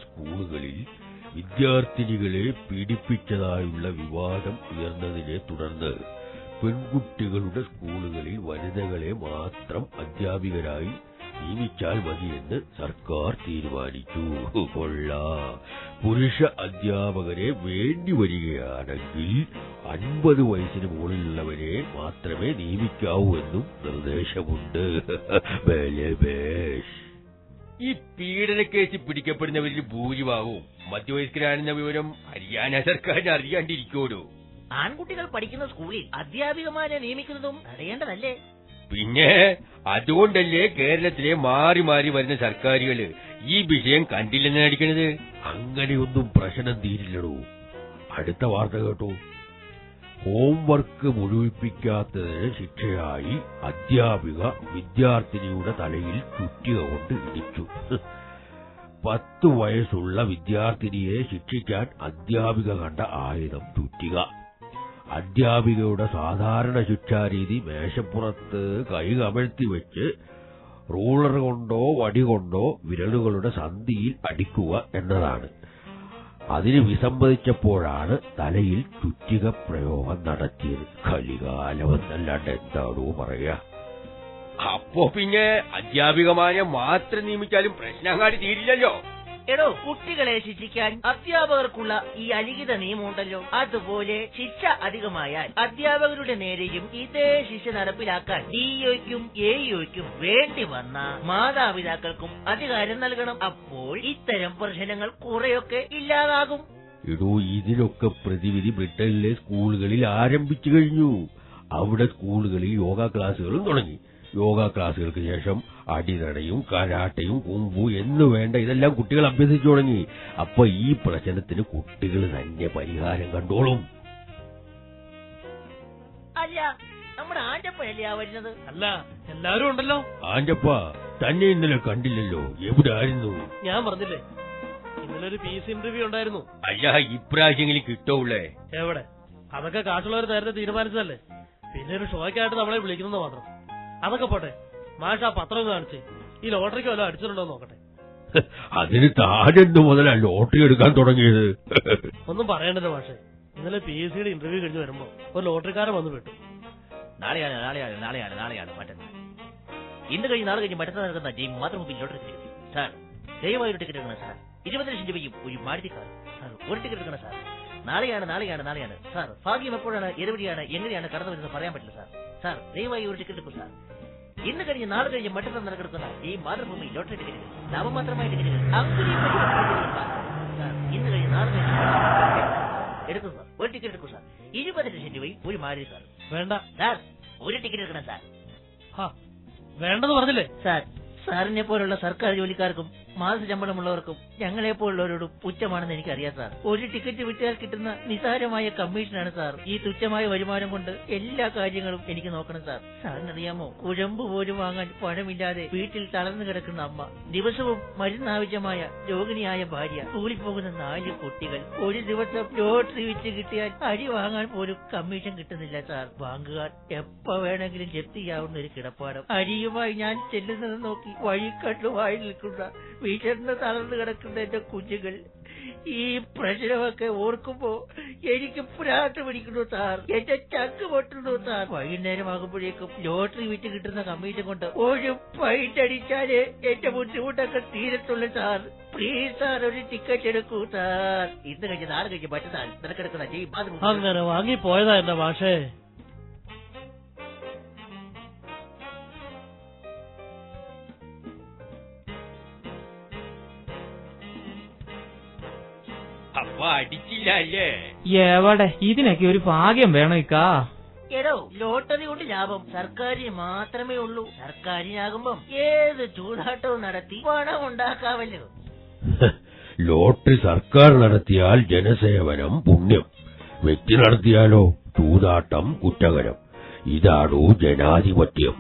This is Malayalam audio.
സ്കൂളുകളിൽ വിദ്യാർത്ഥിനികളെ പീഡിപ്പിച്ചതായുള്ള വിവാദം ഉയർന്നതിനെ തുടർന്ന് പെൺകുട്ടികളുടെ സ്കൂളുകളിൽ വനിതകളെ മാത്രം അധ്യാപികരായി നിയമിച്ചാൽ മതിയെന്ന് സർക്കാർ തീരുമാനിച്ചു. പുരുഷ അധ്യാപകരെ വേണ്ടി വരികയാണെങ്കിൽ 50 വയസ്സിന് മുകളിലുള്ളവരെ മാത്രമേ നിയമിക്കാവൂ എന്നും നിർദ്ദേശമുണ്ട്. ഈ പീഡന കേസിൽ പിടിക്കപ്പെടുന്നവരിൽ ഭൂരിഭാഗവും മധ്യവയസ്കരാണെന്ന വിവരം ഹരിയാന സർക്കാരിന് അറിയാണ്ടിരിക്കോടോ. ആൺകുട്ടികൾ പഠിക്കുന്ന സ്കൂളിൽ അധ്യാപികമാരെ നിയമിക്കുന്നതും അറിയേണ്ടതല്ലേ? പിന്നെ അതുകൊണ്ടല്ലേ കേരളത്തിലെ മാറി മാറി വരുന്ന സർക്കാരുകള് ഈ വിഷയം കണ്ടില്ലെന്ന് നടിക്കണത്. അങ്ങനെയൊന്നും പ്രശ്നം തീരില്ലടോ. അടുത്ത വാർത്ത കേട്ടോ. ഹോംവർക്ക് മുഴുവിപ്പിക്കാത്തതിന് ശിക്ഷയായി അധ്യാപിക വിദ്യാർത്ഥിനിയുടെ തലയിൽ ചുറ്റിക കൊണ്ട് ഇടിച്ചു. 10 വയസ്സുള്ള വിദ്യാർത്ഥിനിയെ ശിക്ഷിക്കാൻ അധ്യാപിക കണ്ട ആയുധം ചുറ്റിക. അധ്യാപികയുടെ സാധാരണ ശിക്ഷാരീതി മേശപ്പുറത്ത് കൈ കമഴ്ത്തി വെച്ച് റൂളർ കൊണ്ടോ വടി കൊണ്ടോ വിരലുകളുടെ സന്ധിയിൽ അടിക്കുക എന്നതാണ്. അതിന് വിസമ്മതിച്ചപ്പോഴാണ് തലയിൽ ചുറ്റിക പ്രയോഗം നടത്തിയത്. കലികാലമെന്നല്ലാണ്ട് എന്താണോ പറയാ. അപ്പോ പിന്നെ അധ്യാപികമാരെ മാത്രം നിയമിച്ചാലും പ്രശ്നങ്ങാടി തീരില്ലല്ലോ. എടോ, കുട്ടികളെ ശിക്ഷിക്കാൻ അധ്യാപകർക്കുള്ള ഈ അലിഖിത നിയമമുണ്ടല്ലോ, അതുപോലെ ശിക്ഷ അധികമായാൽ അധ്യാപകരുടെ നേരെയും ഇതേ ശിക്ഷ നടപ്പിലാക്കാൻ ഡിഇഒയ്ക്കും എഇഒയ്ക്കും വേണ്ടി വന്ന മാതാപിതാക്കൾക്കും അധികാരം നൽകണം. അപ്പോൾ ഇത്തരം പ്രശ്നങ്ങൾ കുറെയൊക്കെ ഇല്ലാതാകും. എടോ, ഇതിനൊക്കെ പ്രതിവിധി ബ്രിട്ടനിലെ സ്കൂളുകളിൽ ആരംഭിച്ചു കഴിഞ്ഞു. അവിടെ സ്കൂളുകളിൽ യോഗ ക്ലാസുകളും തുടങ്ങി. യോഗ ക്ലാസുകൾക്ക് ശേഷം അടിനടയും കരാട്ടയും കുംഫു എന്നു വേണ്ട ഇതെല്ലാം കുട്ടികൾ അഭ്യസിച്ചു തുടങ്ങി. അപ്പൊ ഈ പ്രശ്നത്തിന് കുട്ടികൾ തന്നെ പരിഹാരം കണ്ടോളും. അല്ല, നമ്മുടെ ആന്റപ്പനല്ലേ ആ വരുന്നത്? അല്ല, എല്ലാരും ഉണ്ടല്ലോ. ആന്റപ്പ തന്നെ ഇന്നലെ കണ്ടില്ലല്ലോ. എവിടെ ആയിരുന്നു? ഞാൻ പറഞ്ഞില്ലേ, ഇന്നലെ ഒരു PC ഇന്റർവ്യൂ ഉണ്ടായിരുന്നു. അല്ല, ഇപ്രാവശ്യങ്ങളിൽ കിട്ടൂള്ളേ. എവിടെ? അതൊക്കെ കാശുള്ളവർ നേരത്തെ തീരുമാനിച്ചതല്ലേ. പിന്നെ ഒരു ഷോയ്ക്കായിട്ട് നമ്മളെ വിളിക്കുന്നത് മാത്രം. അതൊക്കെ പോട്ടെ, മാഷ് ആ പത്രം കാണിച്ച് ഈ ലോട്ടറിക്ക് വല്ലതും അടിച്ചിട്ടുണ്ടോ നോക്കട്ടെ. അതിന് താഴെന്തു മുതലാ ലോട്ടറി എടുക്കാൻ തുടങ്ങിയത്? ഒന്നും പറയണ്ടല്ലോ മാഷെ. ഇന്നലെ PSCയുടെ ഇന്റർവ്യൂ കഴിഞ്ഞ് വരുമ്പോ ഒരു ലോട്ടറിക്കാരൻ വന്നു വിട്ടു. നാളെയാണ് മറ്റന്നാൾ. ഇന്ന് കഴിഞ്ഞ് നാളെ കഴിഞ്ഞ് മറ്റന്നാൾ നടക്കുന്ന ജയ് മാതൃഭൂമി ലോട്ടറി ടിക്കറ്റ്. സാർ, ദയവായി ഒരു ടിക്കറ്റ് എടുക്കണം സാർ. 20 ലക്ഷം രൂപയും ഒരു മാരുതി കാർ. സാർ, ഒരു ടിക്കറ്റ് എടുക്കണം സാർ. നാളെയാണ് സാർ. ഭാഗ്യം എപ്പോഴാണ്, എതുവഴിയാണ്, എങ്ങനെയാണ് കടന്നു വരുന്നത് പറയാൻ പറ്റില്ല സാർ. സാർ, ദയവായി ഒരു ടിക്കറ്റ് എടുക്കും സാർ. ഇന്ന് കഴിഞ്ഞ് നാളെ കഴിഞ്ഞ് മറ്റന്നാൾ നടക്കുന്ന ഈ മാതൃഭൂമി ലോട്ടറി ടിക്കറ്റ് നാമമാത്രമായ ടിക്കറ്റുകൾ സാർ. ഇന്ന് കഴിഞ്ഞ് നാളെ കഴിഞ്ഞ് എടുക്കും സാർ. ഒരു ടിക്കറ്റ് എടുക്കും സാർ. 20 ലക്ഷം രൂപയും ഒരു മാരുതി കാർ. വേണ്ട സാർ, ഒരു ടിക്കറ്റ് എടുക്കണം സാർ. വേണ്ടെന്ന് പറഞ്ഞില്ലേ സാർ? സാറിനെ പോലുള്ള സർക്കാർ ജോലിക്കാർക്കും മാസ ശമ്പളമുള്ളവർക്കും ഞങ്ങളെ പോലുള്ളവരോടും പുച്ഛമാണെന്ന് എനിക്കറിയാം സാർ. ഒരു ടിക്കറ്റ് വിറ്റാൽ കിട്ടുന്ന നിസാരമായ കമ്മീഷനാണ് സാർ. ഈ തുച്ഛമായ വരുമാനം കൊണ്ട് എല്ലാ കാര്യങ്ങളും എനിക്ക് നോക്കണം സാർ. സാറിനറിയാമോ, കുഴമ്പ് പോലും വാങ്ങാൻ പണമില്ലാതെ വീട്ടിൽ തളർന്നു കിടക്കുന്ന അമ്മ, ദിവസവും മരുന്നാവശ്യമായ രോഗിണിയായ ഭാര്യ, സ്കൂളിൽ പോകുന്ന 4 കുട്ടികൾ, ഒരു ദിവസം ലോട്ടറി വിറ്റ് കിട്ടിയാൽ അരി വാങ്ങാൻ പോലും കമ്മീഷൻ കിട്ടുന്നില്ല സാർ. ബാങ്കുകാർ എപ്പോ വേണമെങ്കിലും ജപ്തി ചെയ്യാവുന്ന ഒരു കിടപ്പാടം. അരിയുമായി ഞാൻ ചെല്ലുന്നത് നോക്കി വഴിക്കട്ടുമായി നിൽക്കുന്ന വിശന്ന് തളർന്നു കിടക്കുന്ന എന്റെ കുഞ്ഞുങ്ങൾ. ഈ പ്രശ്നമൊക്കെ ഓർക്കുമ്പോ എനിക്ക് പ്രാർത്ഥന പിടിക്കുന്നു സാർ. എന്റെ ചക്ക് പൊട്ടുന്നു സാർ. വൈകുന്നേരമാകുമ്പോഴേക്കും ലോട്ടറി വിറ്റ് കിട്ടുന്ന കമ്മീഷൻ കൊണ്ട് ഒരു പൈറ്റ് അടിച്ചാലേ എന്റെ ബുദ്ധിമുട്ടൊക്കെ തീരത്തുള്ളൂ സാർ. പ്ലീസ് സാർ, ഒരു ടിക്കറ്റ് എടുക്കൂ സാർ. ഇന്ന് കഴിഞ്ഞ് നാളെ കഴിഞ്ഞ് മറ്റന്നാൾ നിനക്കെടുക്കുന്ന ജയ് മാതൃഭൂമി. അങ്ങനെ വാങ്ങിപ്പോയതാ എന്റെ മാഷേ. അപ്പൊ അടിച്ചില്ല അല്ലേ? എവിടെ, ഇതിനൊക്കെ ഒരു ഭാഗ്യം വേണം ഇക്കാ. എടോ, ലോട്ടറി കൊണ്ട് ലാഭം സർക്കാരിന് മാത്രമേ ഉള്ളൂ. സർക്കാരിനാകുമ്പം ഏത് ചൂതാട്ടവും നടത്തി പണം ഉണ്ടാക്കാമല്ലോ. ലോട്ടറി സർക്കാർ നടത്തിയാൽ ജനസേവനം പുണ്യം, വ്യക്തി നടത്തിയാലോ ചൂതാട്ടം കുറ്റകരം. ഇതാണോ ജനാധിപത്യം?